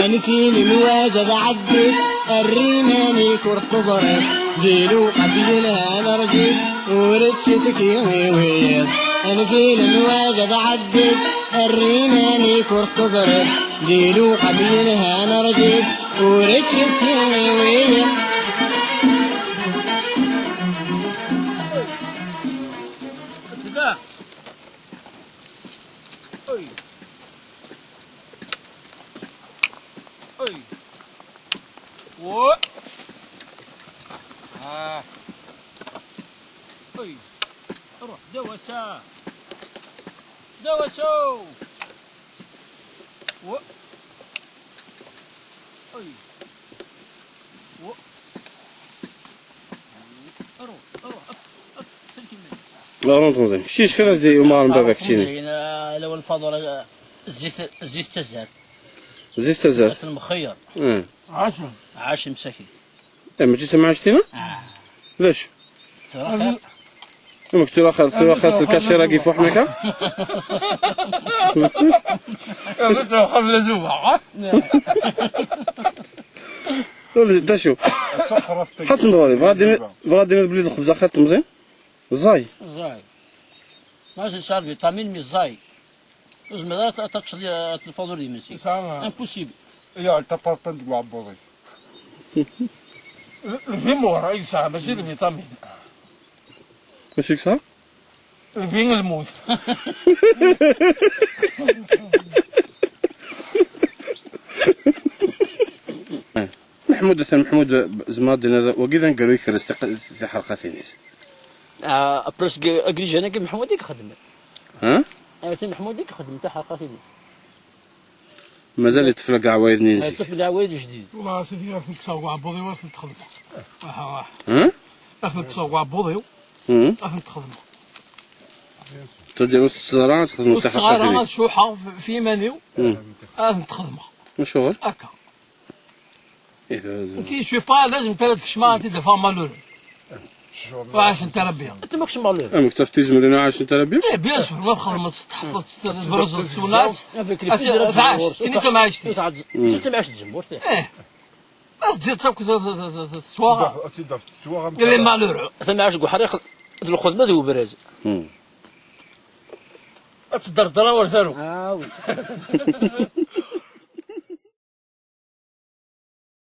أنفي المواجد عدت الريماني كرت ضرب ديلو قبيلها نرجد ورتشتك ويويض أنفي المواجد عدت الريماني كرت ضرب ديلو قبيلها نرجد ورتشتك ويويض روح دوسة دوسو روح سلكي مني لا رونت مزيان شتي شفاش دي عمر من باباك شتيني مزيان لو الفضل زيت تزار زيت تزار المخير عاش مساكين ما جيت مع شتينا ليش ترى مكتوب خير الكاشيرة كيف وحناك مكتوب قبل زوبة دا شو حسن دوري فغادي بلي الخبزة خيط مزيان زاي ماشي صار فيتامين مي زاي لازم هذا تاتش الفضل دي ماشي امبوسيبل يا انت بارتن تقع بوظي الفيمور اي ساعه ماشي الفيتامين ماشي صح الفين الموت محمود زماد هذا وكذا نقروا يكرس في حلقة ثانيس برس اجري انا محمود ديك خدم ها محمود ديك خدم تاع حلقة ثانيس مازال يتفلق عوايد نينجي يتفلق عوايد جديد والله سيدي راك تسوق عبوضي واش تخدم ها راك تسوق عبوضي راك تخدم تدير وسط الصغار تخدموا تاع حلقة الصغار شوحة في منيو راك تخدم مشهور هكا كي شوي با لازم ترد كشما تدير فيها مالور وعاش انت ربي انت ماكش مالور امك تفتيز مرينا عاش انت ربي ايه بيان سور ما تخدم تحفظ تبرز السونات تعاش سيني انت ما عشتيش انت ما عشت الجمهور ايه بس تزيد تصاوك تسواغا اللي مالور انت ما عاش حريق الخدمه ذو براز تدردر ولا ثانو وي